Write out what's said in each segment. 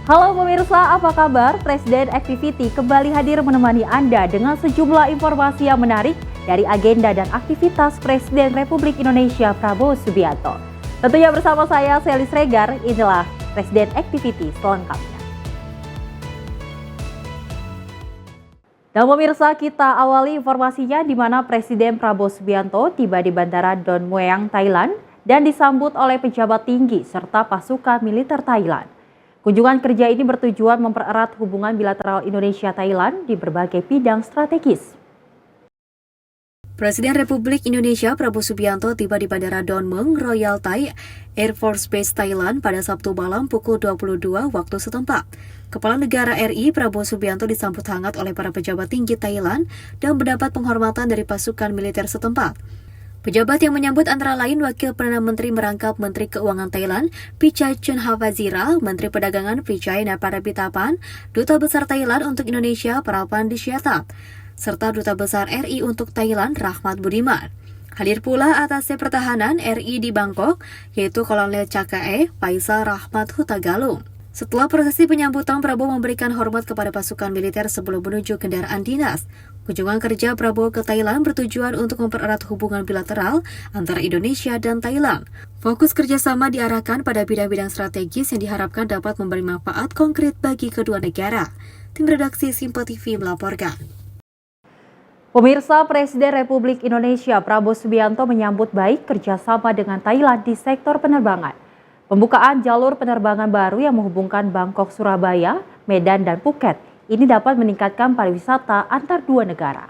Halo pemirsa, apa kabar? Presiden Activity kembali hadir menemani Anda dengan sejumlah informasi yang menarik dari agenda dan aktivitas Presiden Republik Indonesia Prabowo Subianto. Tentunya bersama saya, Selis Regar, inilah Presiden Activity selengkapnya. Dan pemirsa, kita awali informasinya di mana Presiden Prabowo Subianto tiba di Bandara Don Mueang, Thailand dan disambut oleh pejabat tinggi serta pasukan militer Thailand. Kunjungan kerja ini bertujuan mempererat hubungan bilateral Indonesia-Thailand di berbagai bidang strategis. Presiden Republik Indonesia Prabowo Subianto tiba di Bandara Don Mueang Royal Thai Air Force Base Thailand pada Sabtu malam pukul 22 waktu setempat. Kepala Negara RI Prabowo Subianto disambut hangat oleh para pejabat tinggi Thailand dan mendapat penghormatan dari pasukan militer setempat. Pejabat yang menyambut antara lain Wakil Perdana Menteri merangkap Menteri Keuangan Thailand, Pichai Chunhawazira, Menteri Perdagangan Pichai Naparapitapan, Duta Besar Thailand untuk Indonesia Prapan Disyatat, serta Duta Besar RI untuk Thailand Rahmat Budiman. Hadir pula Atase Pertahanan RI di Bangkok, yaitu Kolonel Cakae Faisal Rahmat Hutagalung. Setelah prosesi penyambutan, Prabowo memberikan hormat kepada pasukan militer sebelum menuju kendaraan dinas. Kunjungan kerja Prabowo ke Thailand bertujuan untuk mempererat hubungan bilateral antara Indonesia dan Thailand. Fokus kerjasama diarahkan pada bidang-bidang strategis yang diharapkan dapat memberi manfaat konkret bagi kedua negara. Tim redaksi Simpo TV melaporkan. Pemirsa, Presiden Republik Indonesia Prabowo Subianto menyambut baik kerjasama dengan Thailand di sektor penerbangan. Pembukaan jalur penerbangan baru yang menghubungkan Bangkok, Surabaya, Medan, dan Phuket ini dapat meningkatkan pariwisata antar dua negara.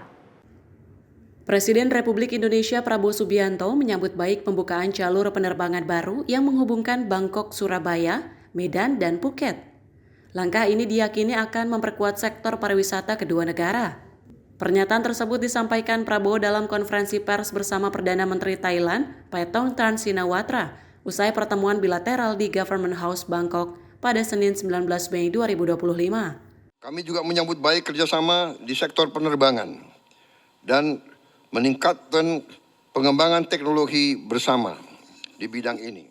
Presiden Republik Indonesia Prabowo Subianto menyambut baik pembukaan jalur penerbangan baru yang menghubungkan Bangkok, Surabaya, Medan, dan Phuket. Langkah ini diyakini akan memperkuat sektor pariwisata kedua negara. Pernyataan tersebut disampaikan Prabowo dalam konferensi pers bersama Perdana Menteri Thailand, Paetongtarn Shinawatra, usai pertemuan bilateral di Government House Bangkok pada Senin 19 Mei 2025. Kami juga menyambut baik kerjasama di sektor penerbangan dan meningkatkan pengembangan teknologi bersama di bidang ini.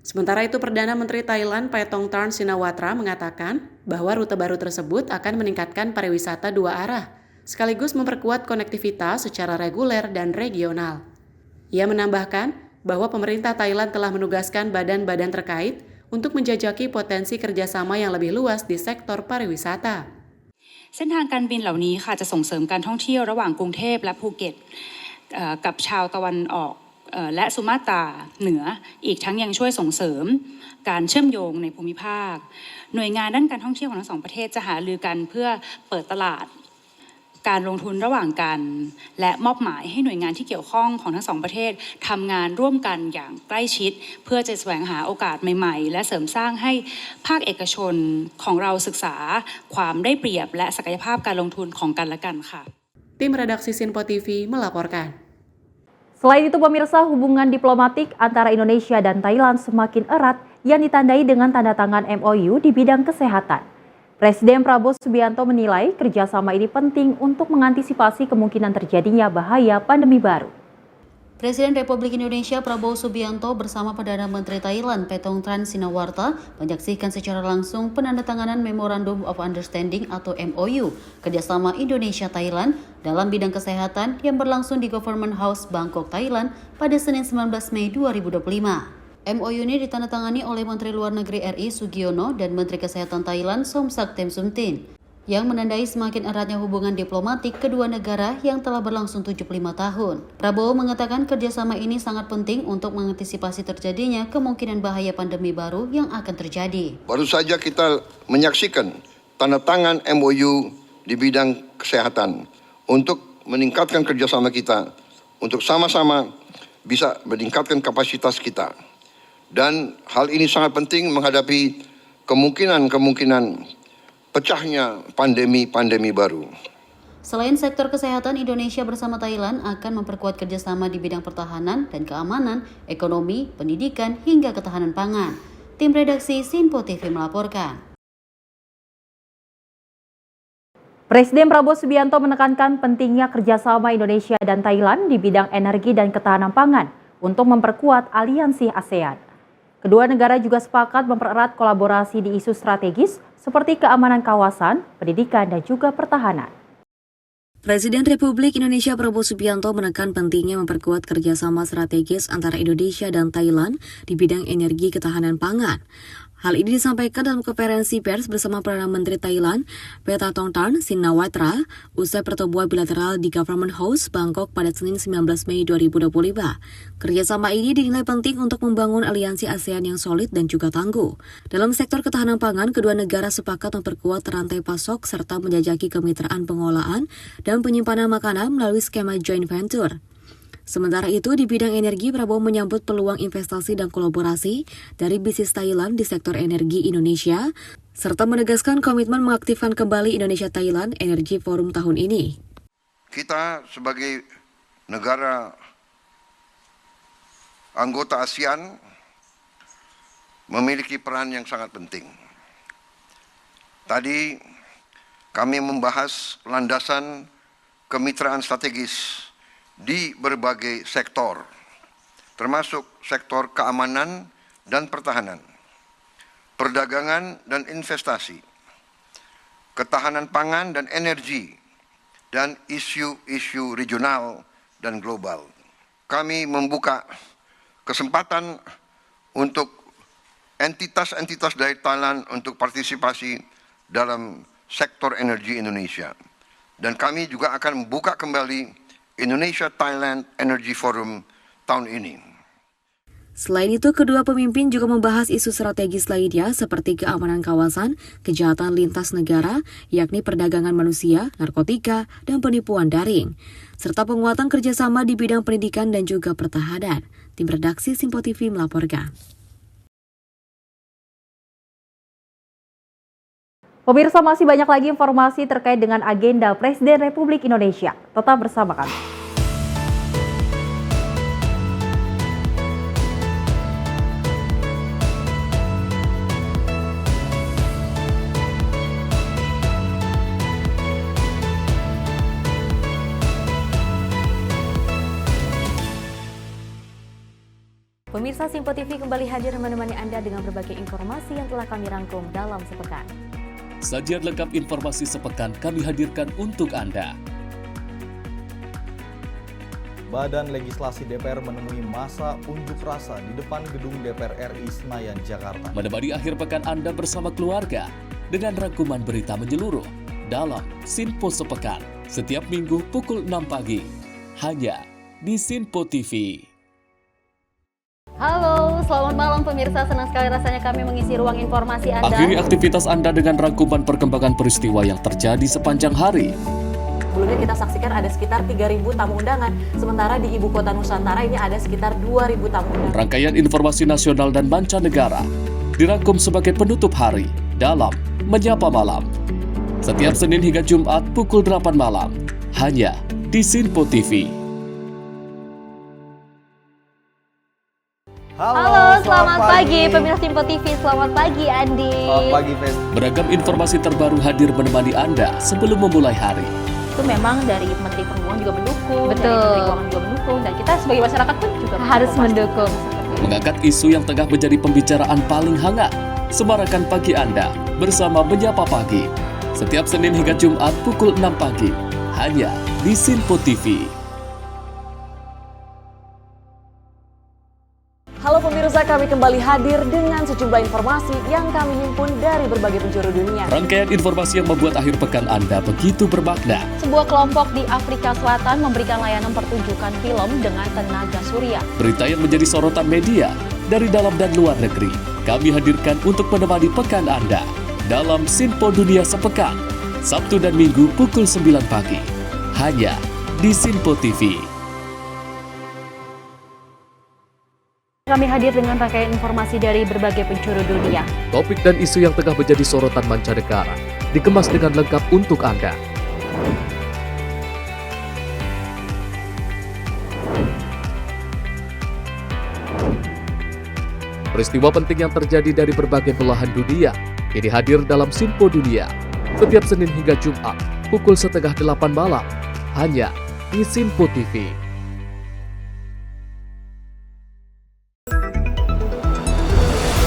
Sementara itu, Perdana Menteri Thailand Paetongtarn Shinawatra mengatakan bahwa rute baru tersebut akan meningkatkan pariwisata dua arah, sekaligus memperkuat konektivitas secara reguler dan regional. Ia menambahkan bahwa pemerintah Thailand telah menugaskan badan-badan terkait untuk menjajaki potensi kerjasama yang lebih luas di sektor pariwisata. เส้นทางการบินเหล่านี้ค่ะจะส่งเสริมการท่องเที่ยวระหว่างกรุงเทพและภูเก็ตกับชาวตะวันออกและสุมาตราเหนืออีกทั้งยังช่วยส่งเสริมการเชื่อมโยงในภูมิภาคหน่วยงานด้านการท่องเที่ยวของทั้งสองประเทศจะหารือกันเพื่อเปิดตลาดการลงทุนระหว่างกันและมอบหมายให้หน่วยงานที่เกี่ยวข้องของทั้งสองประเทศทำงานร่วมกันอย่างใกล้ชิดเพื่อจะแสวงหาโอกาสใหม่ๆและเสริมสร้างให้ภาคเอกชนของเราศึกษาความได้เปรียบและศักยภาพการลงทุนของกันและกันค่ะ Tim redaksi Simpo TV melaporkan. Selain itu pemirsa, hubungan diplomatik antara Indonesia dan Thailand semakin erat yang ditandai dengan tanda tangan MOU di bidang kesehatan. Presiden Prabowo Subianto menilai kerjasama ini penting untuk mengantisipasi kemungkinan terjadinya bahaya pandemi baru. Presiden Republik Indonesia Prabowo Subianto bersama Perdana Menteri Thailand Paetongtarn Shinawatra menyaksikan secara langsung penandatanganan Memorandum of Understanding atau MOU kerjasama Indonesia-Thailand dalam bidang kesehatan yang berlangsung di Government House Bangkok, Thailand pada Senin 19 Mei 2025. MOU ini ditandatangani oleh Menteri Luar Negeri RI Sugiono dan Menteri Kesehatan Thailand Somsak Thepsutin yang menandai semakin eratnya hubungan diplomatik kedua negara yang telah berlangsung 75 tahun. Prabowo mengatakan kerjasama ini sangat penting untuk mengantisipasi terjadinya kemungkinan bahaya pandemi baru yang akan terjadi. Baru saja kita menyaksikan tanda tangan MOU di bidang kesehatan untuk meningkatkan kerjasama kita, untuk sama-sama bisa meningkatkan kapasitas kita. Dan hal ini sangat penting menghadapi kemungkinan pecahnya pandemi baru. Selain sektor kesehatan, Indonesia bersama Thailand akan memperkuat kerjasama di bidang pertahanan dan keamanan, ekonomi, pendidikan, hingga ketahanan pangan. Tim redaksi Simpo TV melaporkan. Presiden Prabowo Subianto menekankan pentingnya kerjasama Indonesia dan Thailand di bidang energi dan ketahanan pangan untuk memperkuat aliansi ASEAN. Kedua negara juga sepakat mempererat kolaborasi di isu strategis seperti keamanan kawasan, pendidikan, dan juga pertahanan. Presiden Republik Indonesia Prabowo Subianto menekan pentingnya memperkuat kerjasama strategis antara Indonesia dan Thailand di bidang energi ketahanan pangan. Hal ini disampaikan dalam konferensi pers bersama Perdana Menteri Thailand, Paetongtarn Shinawatra, usai pertemuan bilateral di Government House, Bangkok pada Senin 19 Mei 2025. Kerjasama ini dinilai penting untuk membangun aliansi ASEAN yang solid dan juga tangguh. Dalam sektor ketahanan pangan, kedua negara sepakat memperkuat rantai pasok serta menjajaki kemitraan pengolahan dan penyimpanan makanan melalui skema joint venture. Sementara itu, di bidang energi, Prabowo menyambut peluang investasi dan kolaborasi dari bisnis Thailand di sektor energi Indonesia, serta menegaskan komitmen mengaktifkan kembali Indonesia-Thailand Energy Forum tahun ini. Kita sebagai negara anggota ASEAN memiliki peran yang sangat penting. Tadi kami membahas landasan kemitraan strategis di berbagai sektor, termasuk sektor keamanan dan pertahanan, perdagangan dan investasi, ketahanan pangan dan energi, dan isu-isu regional dan global. Kami membuka kesempatan untuk entitas-entitas dari Thailand untuk partisipasi dalam sektor energi Indonesia. Dan kami juga akan membuka kembali Indonesia-Thailand Energy Forum tahun ini. Selain itu, kedua pemimpin juga membahas isu strategis lainnya seperti keamanan kawasan, kejahatan lintas negara, yakni perdagangan manusia, narkotika, dan penipuan daring, serta penguatan kerjasama di bidang pendidikan dan juga pertahanan. Tim redaksi Simpo TV melaporkan. Pemirsa, masih banyak lagi informasi terkait dengan agenda Presiden Republik Indonesia. Tetap bersama kami. Pemirsa, Simpo TV kembali hadir menemani Anda dengan berbagai informasi yang telah kami rangkum dalam sepekan. Sajian lengkap informasi sepekan kami hadirkan untuk Anda. Badan Legislasi DPR menemui masa unjuk rasa di depan gedung DPR RI Senayan, Jakarta. Menemani akhir pekan Anda bersama keluarga dengan rangkuman berita menyeluruh dalam Simpo Sepekan setiap minggu pukul 6 pagi hanya di Simpo TV. Halo, selamat malam pemirsa. Senang sekali rasanya kami mengisi ruang informasi Anda. Akhiri aktivitas Anda dengan rangkuman perkembangan peristiwa yang terjadi sepanjang hari. Sebelumnya kita saksikan ada sekitar 3.000 tamu undangan. Sementara di Ibu Kota Nusantara ini ada sekitar 2.000 tamu undangan. Rangkaian informasi nasional dan mancanegara dirangkum sebagai penutup hari dalam Menyapa Malam. Setiap Senin hingga Jumat pukul 8 malam hanya di Simpo TV. Halo, selamat pagi pemirsa Simpo TV. Selamat pagi Andi. Selamat pagi, Ves. Beragam informasi terbaru hadir menemani Anda sebelum memulai hari. Itu memang dari Menteri Perhubungan juga mendukung, Betul. dari Menteri Keuangan juga mendukung, dan kita sebagai masyarakat pun juga Harus mendukung. Mengangkat isu yang tengah menjadi pembicaraan paling hangat. Semarakan pagi Anda bersama Menyapa Pagi. Setiap Senin hingga Jumat pukul 6 pagi hanya di Simpo TV. Halo pemirsa, kami kembali hadir dengan sejumlah informasi yang kami himpun dari berbagai penjuru dunia. Rangkaian informasi yang membuat akhir pekan Anda begitu bermakna. Sebuah kelompok di Afrika Selatan memberikan layanan pertunjukan film dengan tenaga surya. Berita yang menjadi sorotan media dari dalam dan luar negeri. Kami hadirkan untuk menemani pekan Anda dalam Simpo Dunia Sepekan, Sabtu dan Minggu pukul 9 pagi. Hanya di Simpo TV. Kami hadir dengan rangkaian informasi dari berbagai penjuru dunia. Topik dan isu yang tengah menjadi sorotan mancanegara dikemas dengan lengkap untuk Anda. Peristiwa penting yang terjadi dari berbagai belahan dunia ini hadir dalam Simpo Dunia setiap Senin hingga Jumat pukul 7:30 malam hanya di Simpo TV.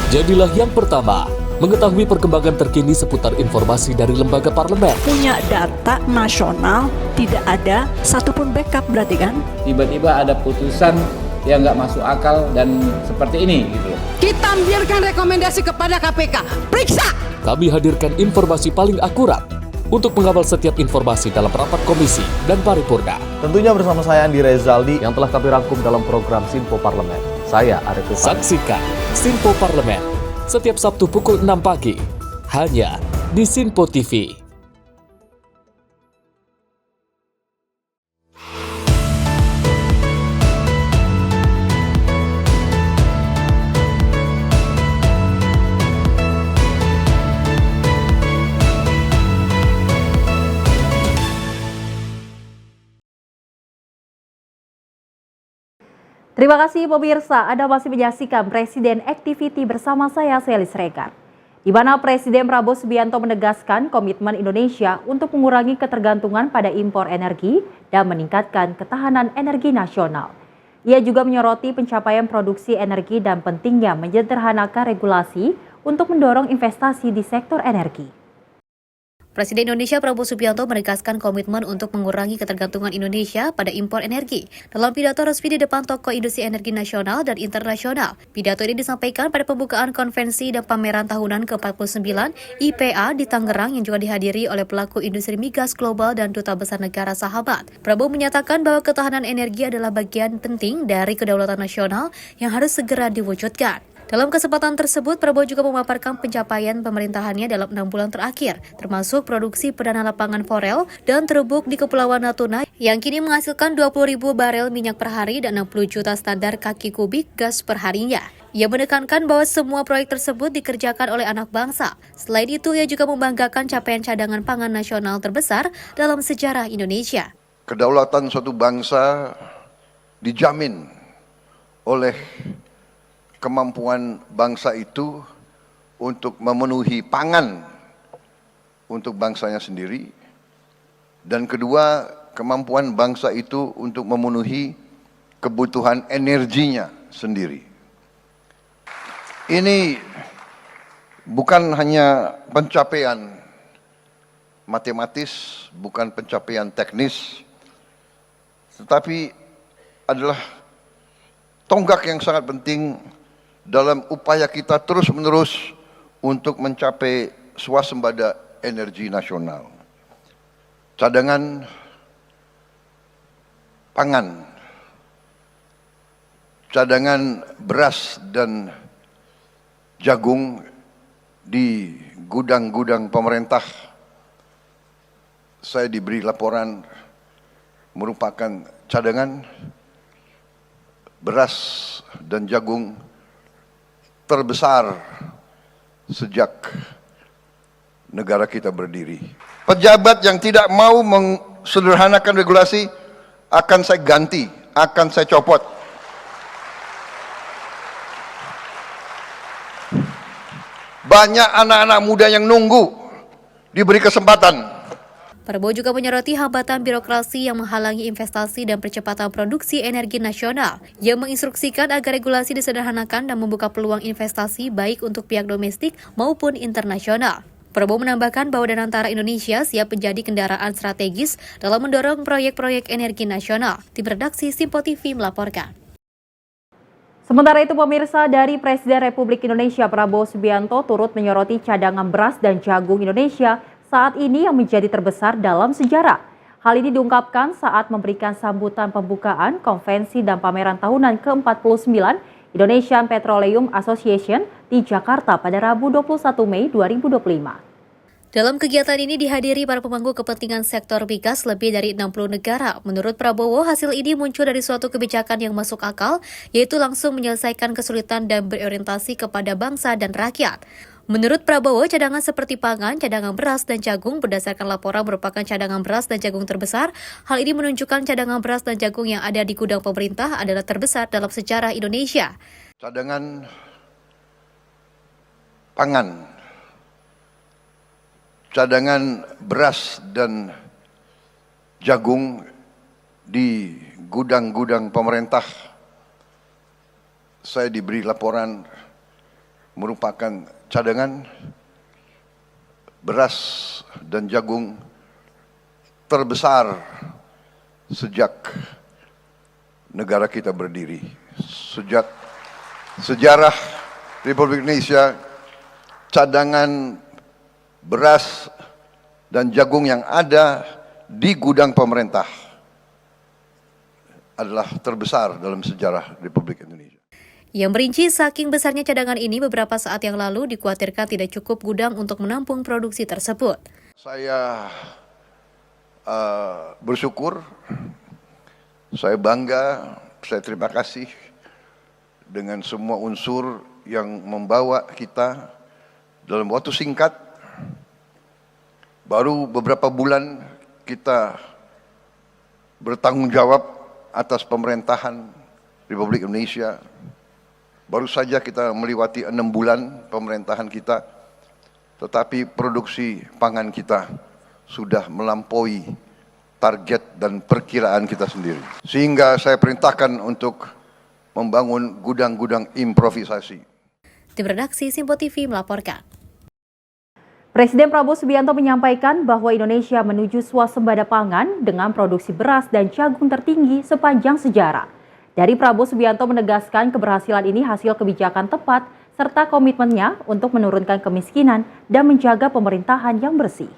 Jadilah yang pertama mengetahui perkembangan terkini seputar informasi dari lembaga parlemen. Punya data nasional, tidak ada satupun backup berarti kan? Tiba-tiba ada putusan yang nggak masuk akal dan seperti ini gitu. Kita biarkan rekomendasi kepada KPK, periksa! Kami hadirkan informasi paling akurat untuk mengawal setiap informasi dalam rapat komisi dan paripurna. Tentunya bersama saya Andi Rezaldi yang telah kami rangkum dalam program Sinpo Parlemen. Saya Arif Rifani. Saksikan Sinpo Parlemen setiap Sabtu pukul 6 pagi hanya di Sinpo TV. Terima kasih pemirsa, Anda masih menyaksikan Presiden Activity bersama saya, Selis Regar. Di mana Presiden Prabowo Subianto menegaskan komitmen Indonesia untuk mengurangi ketergantungan pada impor energi dan meningkatkan ketahanan energi nasional. Ia juga menyoroti pencapaian produksi energi dan pentingnya menyederhanakan regulasi untuk mendorong investasi di sektor energi. Presiden Indonesia Prabowo Subianto menegaskan komitmen untuk mengurangi ketergantungan Indonesia pada impor energi. Dalam pidato resmi di depan tokoh industri energi nasional dan internasional, pidato ini disampaikan pada pembukaan konvensi dan pameran tahunan ke-49 IPA di Tangerang yang juga dihadiri oleh pelaku industri migas global dan duta besar negara sahabat. Prabowo menyatakan bahwa ketahanan energi adalah bagian penting dari kedaulatan nasional yang harus segera diwujudkan. Dalam kesempatan tersebut, Prabowo juga memaparkan pencapaian pemerintahannya dalam 6 bulan terakhir, termasuk produksi perdana lapangan forel dan terubuk di Kepulauan Natuna yang kini menghasilkan 20.000 barel minyak per hari dan 60 juta standar kaki kubik gas per harinya. Ia menekankan bahwa semua proyek tersebut dikerjakan oleh anak bangsa. Selain itu, ia juga membanggakan capaian cadangan pangan nasional terbesar dalam sejarah Indonesia. Kedaulatan suatu bangsa dijamin oleh kemampuan bangsa itu untuk memenuhi pangan untuk bangsanya sendiri, dan kedua, kemampuan bangsa itu untuk memenuhi kebutuhan energinya sendiri. Ini bukan hanya pencapaian matematis, bukan pencapaian teknis, tetapi adalah tonggak yang sangat penting dalam upaya kita terus-menerus untuk mencapai swasembada energi nasional. Cadangan pangan, cadangan beras dan jagung di gudang-gudang pemerintah, saya diberi laporan merupakan cadangan beras dan jagung terbesar sejak negara kita berdiri. Pejabat yang tidak mau mensederhanakan regulasi akan saya ganti, akan saya copot. Banyak anak-anak muda yang nunggu diberi kesempatan. Prabowo juga menyoroti hambatan birokrasi yang menghalangi investasi dan percepatan produksi energi nasional. Ia menginstruksikan agar regulasi disederhanakan dan membuka peluang investasi baik untuk pihak domestik maupun internasional. Prabowo menambahkan bahwa Danantara Indonesia siap menjadi kendaraan strategis dalam mendorong proyek-proyek energi nasional. Tim redaksi Sinpo TV melaporkan. Sementara itu pemirsa, dari Presiden Republik Indonesia Prabowo Subianto turut menyoroti cadangan beras dan jagung Indonesia saat ini yang menjadi terbesar dalam sejarah. Hal ini diungkapkan saat memberikan sambutan pembukaan konvensi dan pameran tahunan ke-49 Indonesian Petroleum Association di Jakarta pada Rabu 21 Mei 2025. Dalam kegiatan ini dihadiri para pemangku kepentingan sektor migas lebih dari 60 negara. Menurut Prabowo, hasil ini muncul dari suatu kebijakan yang masuk akal, yaitu langsung menyelesaikan kesulitan dan berorientasi kepada bangsa dan rakyat. Menurut Prabowo, cadangan seperti pangan, cadangan beras, dan jagung berdasarkan laporan merupakan cadangan beras dan jagung terbesar. Hal ini menunjukkan cadangan beras dan jagung yang ada di gudang pemerintah adalah terbesar dalam sejarah Indonesia. Cadangan pangan, cadangan beras dan jagung di gudang-gudang pemerintah, saya diberi laporan merupakan cadangan beras dan jagung terbesar sejak negara kita berdiri. Sejak sejarah Republik Indonesia, cadangan beras dan jagung yang ada di gudang pemerintah adalah terbesar dalam sejarah Republik Indonesia. Yang merinci saking besarnya cadangan ini beberapa saat yang lalu dikhawatirkan tidak cukup gudang untuk menampung produksi tersebut. Saya bersyukur, saya bangga, saya terima kasih dengan semua unsur yang membawa kita dalam waktu singkat, baru beberapa bulan kita bertanggung jawab atas pemerintahan Republik Indonesia. Baru saja kita melewati 6 bulan pemerintahan kita, tetapi produksi pangan kita sudah melampaui target dan perkiraan kita sendiri. Sehingga saya perintahkan untuk membangun gudang-gudang improvisasi. Tim redaksi Simpo TV melaporkan. Presiden Prabowo Subianto menyampaikan bahwa Indonesia menuju swasembada pangan dengan produksi beras dan jagung tertinggi sepanjang sejarah. Dari Prabowo Subianto menegaskan keberhasilan ini hasil kebijakan tepat serta komitmennya untuk menurunkan kemiskinan dan menjaga pemerintahan yang bersih.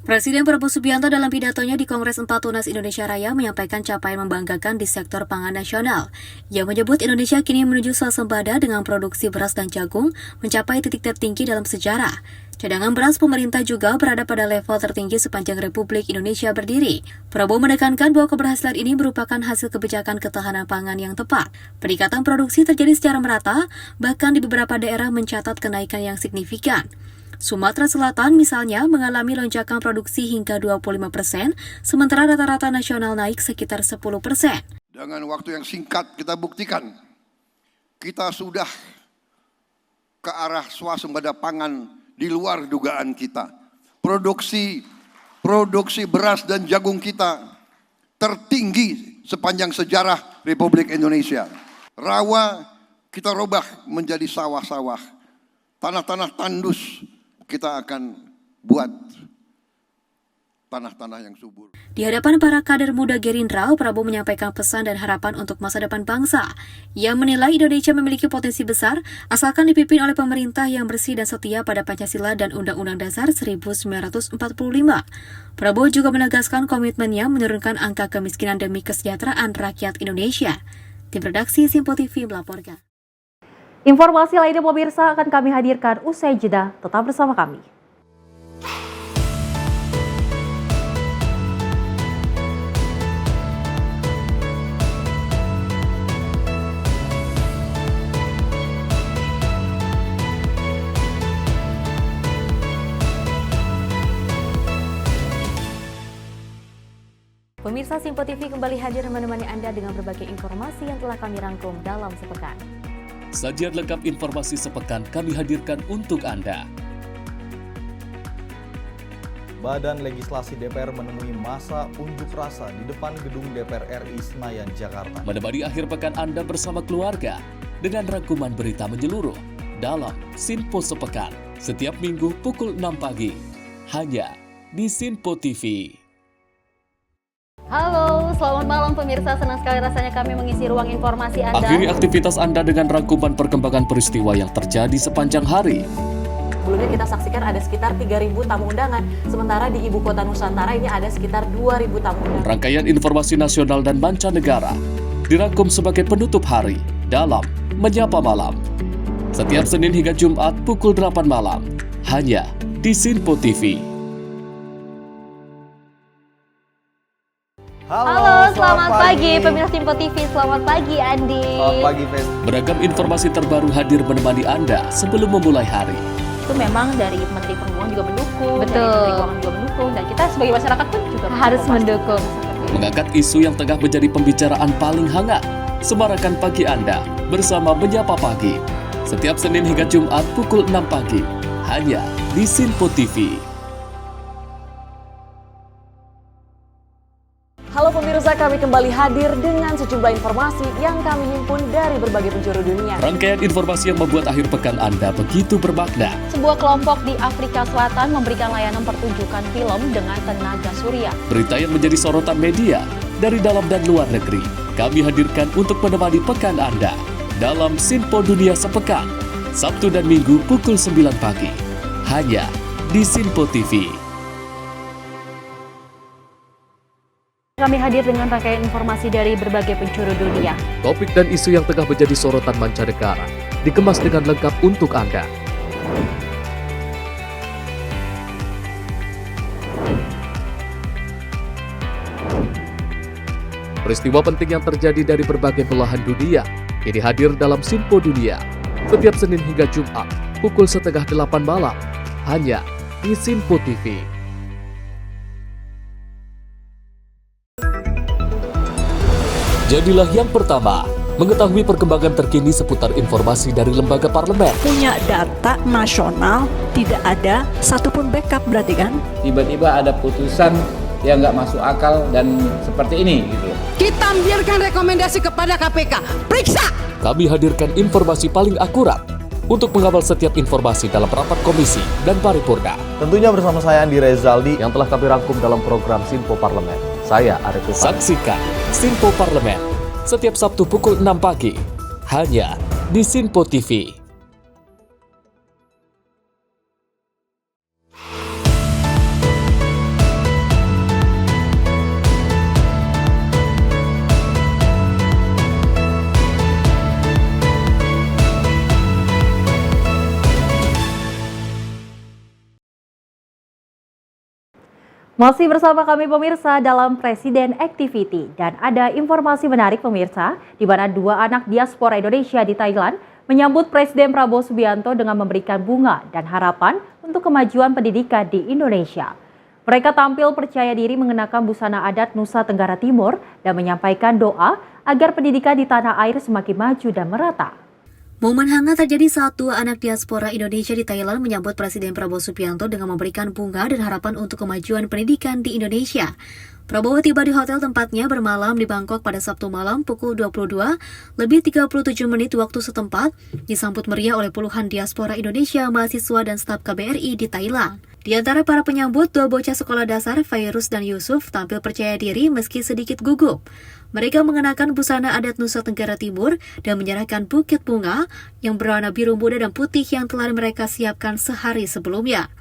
Presiden Prabowo Subianto dalam pidatonya di Kongres 4 Tunas Indonesia Raya menyampaikan capaian membanggakan di sektor pangan nasional. Ia menyebut Indonesia kini menuju swasembada dengan produksi beras dan jagung mencapai titik tertinggi dalam sejarah. Cadangan beras pemerintah juga berada pada level tertinggi sepanjang Republik Indonesia berdiri. Prabowo menekankan bahwa keberhasilan ini merupakan hasil kebijakan ketahanan pangan yang tepat. Peningkatan produksi terjadi secara merata, bahkan di beberapa daerah mencatat kenaikan yang signifikan. Sumatera Selatan misalnya mengalami lonjakan produksi hingga 25%, sementara rata-rata nasional naik sekitar 10%. Dengan waktu yang singkat kita buktikan, kita sudah ke arah swasembada pangan di luar dugaan kita. Produksi beras dan jagung kita tertinggi sepanjang sejarah Republik Indonesia. Rawa kita robah menjadi sawah-sawah. Tanah-tanah tandus kita akan buat tanah-tanah yang subur. Di hadapan para kader muda Gerindra, Prabowo menyampaikan pesan dan harapan untuk masa depan bangsa. Ia menilai Indonesia memiliki potensi besar asalkan dipimpin oleh pemerintah yang bersih dan setia pada Pancasila dan Undang-Undang Dasar 1945. Prabowo juga menegaskan komitmennya menurunkan angka kemiskinan demi kesejahteraan rakyat Indonesia. Tim redaksi Simpo TV melaporkan. Informasi lainnya pemirsa akan kami hadirkan usai jeda. Tetap bersama kami. Pemirsa Simpo TV kembali hadir menemani Anda dengan berbagai informasi yang telah kami rangkum dalam sepekan. Sajian lengkap informasi sepekan kami hadirkan untuk Anda. Badan Legislasi DPR menemui masa unjuk rasa di depan gedung DPR RI Senayan, Jakarta. Menemani akhir pekan Anda bersama keluarga dengan rangkuman berita menyeluruh dalam Sinpo Sepekan setiap minggu pukul 6 pagi hanya di Sinpo TV. Halo, selamat malam pemirsa. Senang sekali rasanya kami mengisi ruang informasi Anda. Akhiri aktivitas Anda dengan rangkuman perkembangan peristiwa yang terjadi sepanjang hari. Sebelumnya kita saksikan ada sekitar 3.000 tamu undangan, sementara di Ibu Kota Nusantara ini ada sekitar 2.000 tamu undangan. Rangkaian informasi nasional dan mancanegara dirangkum sebagai penutup hari dalam Menyapa Malam. Setiap Senin hingga Jumat pukul 8 malam, hanya di Sinpo TV. Halo, selamat pagi pemirsa Simpo TV. Selamat pagi Andi. Selamat pagi, Fen. Beragam informasi terbaru hadir menemani Anda sebelum memulai hari. Itu memang dari Menteri Perhubungan juga mendukung, Betul. dari Menteri Keuangan juga mendukung, dan kita sebagai masyarakat pun juga Harus mendukung. Mengangkat isu yang tengah menjadi pembicaraan paling hangat. Semarakan pagi Anda bersama Menyapa Pagi. Setiap Senin hingga Jumat pukul 6 pagi, hanya di Sinpo TV. Halo pemirsa pemirsa, kami kembali hadir dengan sejumlah informasi yang kami himpun dari berbagai penjuru dunia. Rangkaian informasi yang membuat akhir pekan Anda begitu bermakna. Sebuah kelompok di Afrika Selatan memberikan layanan pertunjukan film dengan tenaga surya. Berita yang menjadi sorotan media dari dalam dan luar negeri, kami hadirkan untuk menemani pekan Anda dalam Sinpo Dunia Sepekan, Sabtu dan Minggu pukul 9 pagi, hanya di Sinpo TV. Kami hadir dengan rangkaian informasi dari berbagai penjuru dunia. Topik dan isu yang tengah menjadi sorotan mancanegara dikemas dengan lengkap untuk Anda. Peristiwa penting yang terjadi dari berbagai belahan dunia kini hadir dalam Sinpo Dunia setiap Senin hingga Jumat pukul 7:30 malam hanya di Sinpo TV. Jadilah yang pertama mengetahui perkembangan terkini seputar informasi dari lembaga parlemen. Punya data nasional, tidak ada satupun backup berarti kan? Tiba-tiba ada putusan yang nggak masuk akal dan seperti ini gitu. Kita biarkan rekomendasi kepada KPK. Periksa! Kami hadirkan informasi paling akurat untuk mengawal setiap informasi dalam rapat komisi dan paripurna. Tentunya bersama saya Andi Rezaldi Yang telah kami rangkum dalam program Sinpo Parlemen. Saya Arif Rifan. Saksikan Sinpo Parlemen setiap Sabtu pukul 6 pagi hanya di Sinpo TV. Masih bersama kami pemirsa dalam Presiden Activity dan ada informasi menarik pemirsa di mana dua anak diaspora Indonesia di Thailand menyambut Presiden Prabowo Subianto dengan memberikan bunga dan harapan untuk kemajuan pendidikan di Indonesia. Mereka tampil percaya diri mengenakan busana adat Nusa Tenggara Timur dan menyampaikan doa agar pendidikan di tanah air semakin maju dan merata. Momen hangat terjadi saat dua anak diaspora Indonesia di Thailand menyambut Presiden Prabowo Subianto dengan memberikan bunga dan harapan untuk kemajuan pendidikan di Indonesia. Prabowo tiba di hotel tempatnya bermalam di Bangkok pada Sabtu malam pukul 22:37 waktu setempat, disambut meriah oleh puluhan diaspora Indonesia, mahasiswa dan staf KBRI di Thailand. Di antara para penyambut, dua bocah sekolah dasar, Fairuz dan Yusuf, tampil percaya diri meski sedikit gugup. Mereka mengenakan busana adat Nusa Tenggara Timur dan menyerahkan buket bunga yang berwarna biru muda dan putih yang telah mereka siapkan sehari sebelumnya.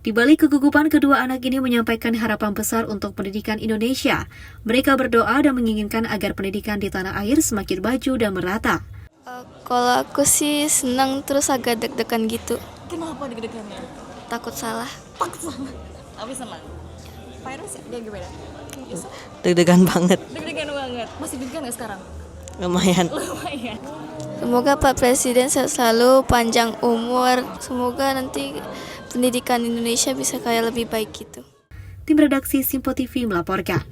Di balik kegugupan, kedua anak ini menyampaikan harapan besar untuk pendidikan Indonesia. Mereka berdoa dan menginginkan agar pendidikan di tanah air semakin maju dan merata. Kalau aku sih senang terus agak deg-degan gitu. Kenapa deg-degannya? Takut salah. Takut sama. Tapi senang. Virus ya? Dia gimana? Deg-degan banget. Deg-degan banget. Masih deg-degan nggak sekarang? Lumayan. Lumayan. Semoga Pak Presiden selalu panjang umur. Semoga nanti pendidikan Indonesia bisa kayak lebih baik gitu. Tim redaksi Sinpo TV melaporkan.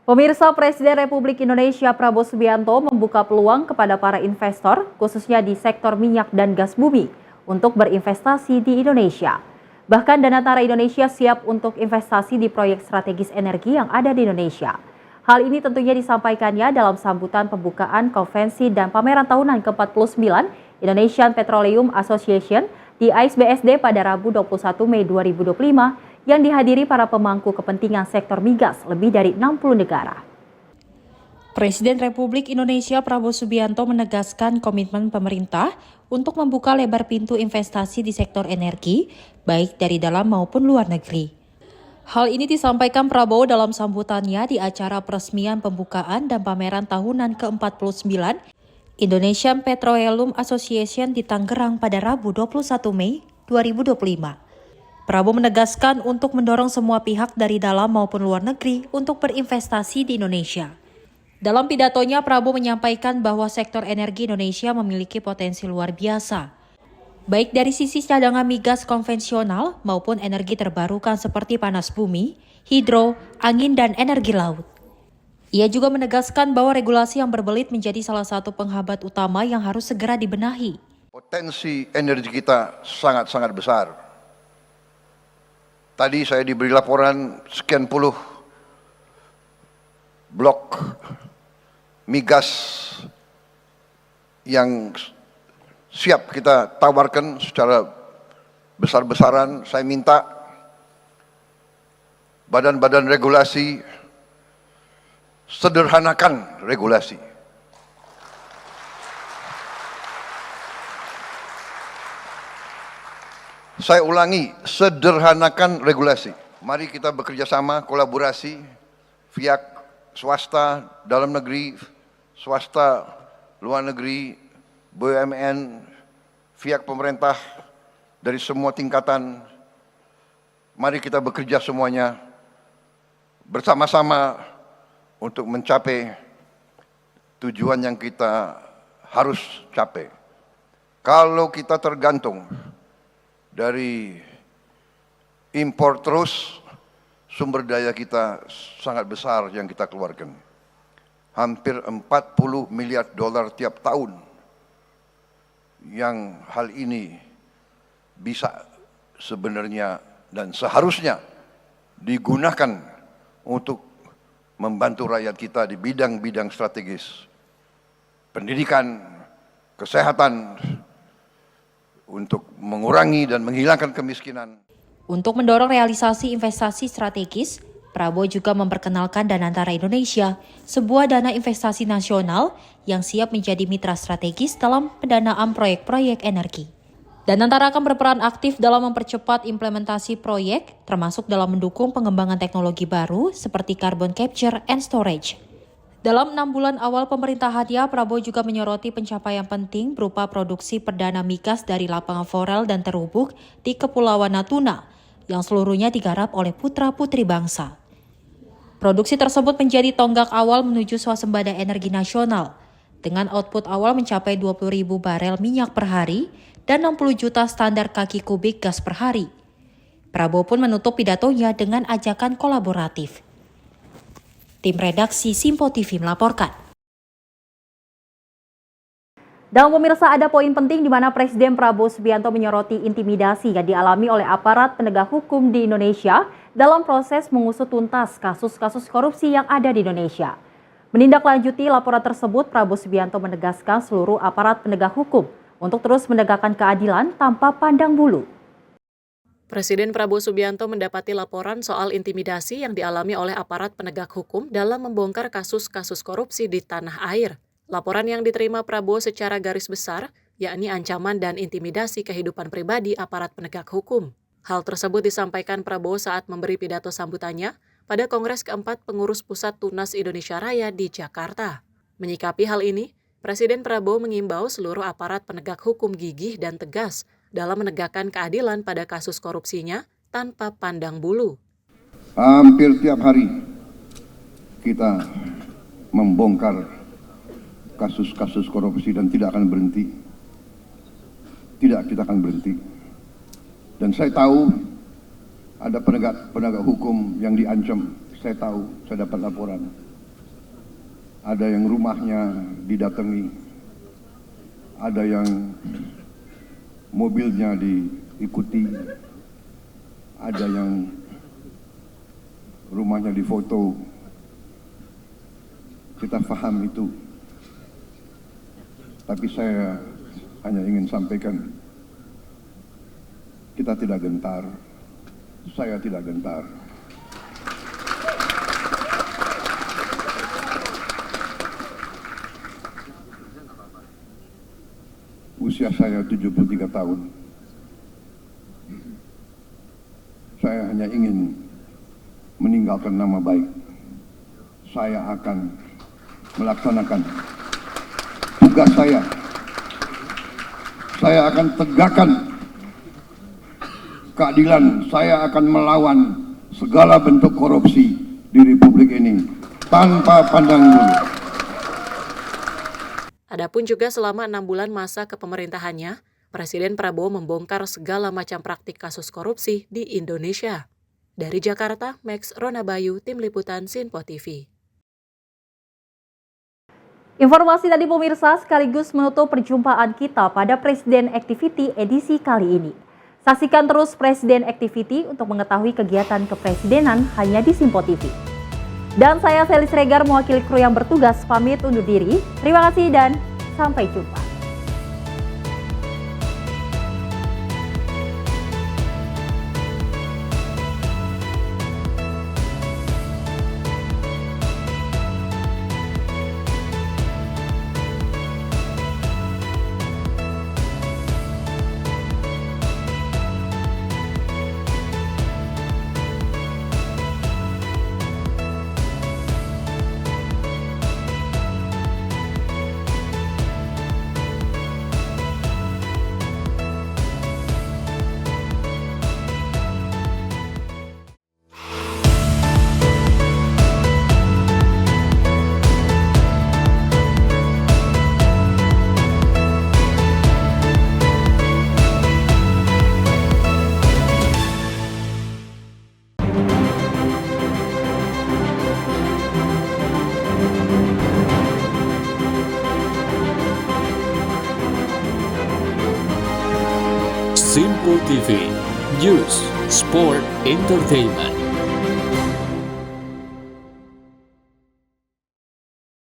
Pemirsa, Presiden Republik Indonesia Prabowo Subianto membuka peluang kepada para investor, khususnya di sektor minyak dan gas bumi, untuk berinvestasi di Indonesia. Bahkan Danantara Indonesia siap untuk investasi di proyek strategis energi yang ada di Indonesia. Hal ini tentunya disampaikannya dalam sambutan pembukaan konvensi dan pameran tahunan ke-49 Indonesian Petroleum Association di AISBSD pada Rabu 21 Mei 2025 yang dihadiri para pemangku kepentingan sektor migas lebih dari 60 negara. Presiden Republik Indonesia Prabowo Subianto menegaskan komitmen pemerintah untuk membuka lebar pintu investasi di sektor energi, baik dari dalam maupun luar negeri. Hal ini disampaikan Prabowo dalam sambutannya di acara peresmian pembukaan dan pameran tahunan ke-49 Indonesian Petroleum Association di Tangerang pada Rabu 21 Mei 2025. Prabowo menegaskan untuk mendorong semua pihak dari dalam maupun luar negeri untuk berinvestasi di Indonesia. Dalam pidatonya, Prabowo menyampaikan bahwa sektor energi Indonesia memiliki potensi luar biasa, baik dari sisi cadangan migas konvensional maupun energi terbarukan seperti panas bumi, hidro, angin, dan energi laut. Ia juga menegaskan bahwa regulasi yang berbelit menjadi salah satu penghambat utama yang harus segera dibenahi. Potensi energi kita sangat-sangat besar. Tadi saya diberi laporan sekian puluh blok migas yang siap kita tawarkan secara besar-besaran. Saya minta badan-badan regulasi sederhanakan regulasi. Saya ulangi, sederhanakan regulasi. Mari kita bekerja sama, kolaborasi, pihak swasta dalam negeri, swasta luar negeri, BUMN, pihak pemerintah dari semua tingkatan. Mari kita bekerja semuanya bersama-sama untuk mencapai tujuan yang kita harus capai. Kalau kita tergantung dari impor terus, sumber daya kita sangat besar yang kita keluarkan. Hampir 40 miliar dolar tiap tahun. Yang hal ini bisa sebenarnya dan seharusnya digunakan untuk membantu rakyat kita di bidang-bidang strategis. Pendidikan, kesehatan, untuk mengurangi dan menghilangkan kemiskinan. Untuk mendorong realisasi investasi strategis, Prabowo juga memperkenalkan Danantara Indonesia, sebuah dana investasi nasional yang siap menjadi mitra strategis dalam pendanaan proyek-proyek energi. Danantara akan berperan aktif dalam mempercepat implementasi proyek, termasuk dalam mendukung pengembangan teknologi baru seperti carbon capture and storage. Dalam 6 bulan awal pemerintahannya, Prabowo juga menyoroti pencapaian penting berupa produksi perdana migas dari lapangan Forel dan Terubuk di Kepulauan Natuna, yang seluruhnya digarap oleh putra-putri bangsa. Produksi tersebut menjadi tonggak awal menuju swasembada energi nasional, dengan output awal mencapai 20.000 barel minyak per hari dan 60 juta standar kaki kubik gas per hari. Prabowo pun menutup pidatonya dengan ajakan kolaboratif. Tim redaksi Simpo TV melaporkan. Dan pemirsa, ada poin penting di mana Presiden Prabowo Subianto menyoroti intimidasi yang dialami oleh aparat penegak hukum di Indonesia dalam proses mengusut tuntas kasus-kasus korupsi yang ada di Indonesia. Menindaklanjuti laporan tersebut, Prabowo Subianto menegaskan seluruh aparat penegak hukum untuk terus menegakkan keadilan tanpa pandang bulu. Presiden Prabowo Subianto mendapati laporan soal intimidasi yang dialami oleh aparat penegak hukum dalam membongkar kasus-kasus korupsi di tanah air. Laporan yang diterima Prabowo secara garis besar, yakni ancaman dan intimidasi kehidupan pribadi aparat penegak hukum. Hal tersebut disampaikan Prabowo saat memberi pidato sambutannya pada Kongres keempat Pengurus Pusat Tunas Indonesia Raya di Jakarta. Menyikapi hal ini, Presiden Prabowo mengimbau seluruh aparat penegak hukum gigih dan tegas dalam menegakkan keadilan pada kasus korupsinya tanpa pandang bulu. Hampir tiap hari kita membongkar kasus-kasus korupsi dan tidak akan berhenti. Tidak, kita akan berhenti. Dan saya tahu ada penegak hukum yang diancam. Saya tahu, saya dapat laporan. Ada yang rumahnya didatangi. Ada yang mobilnya diikuti, ada yang rumahnya difoto. Kita paham itu. Tapi saya hanya ingin sampaikan, kita tidak gentar, saya tidak gentar. Usia saya 73 tahun. Saya hanya ingin meninggalkan nama baik. Saya akan melaksanakan tugas saya. Saya akan tegakkan keadilan. Saya akan melawan segala bentuk korupsi di Republik ini tanpa pandang bulu. Adapun juga selama 6 bulan masa kepemerintahannya, Presiden Prabowo membongkar segala macam praktik kasus korupsi di Indonesia. Dari Jakarta, Max Ronabayu, Tim Liputan Sinpo TV. Informasi tadi pemirsa sekaligus menutup perjumpaan kita pada Presiden Activity edisi kali ini. Saksikan terus Presiden Activity untuk mengetahui kegiatan kepresidenan hanya di Simpo TV. Dan saya Sally Sregar mewakili kru yang bertugas pamit undur diri. Terima kasih dan sampai jumpa. Simpo TV, News, Sport, Entertainment.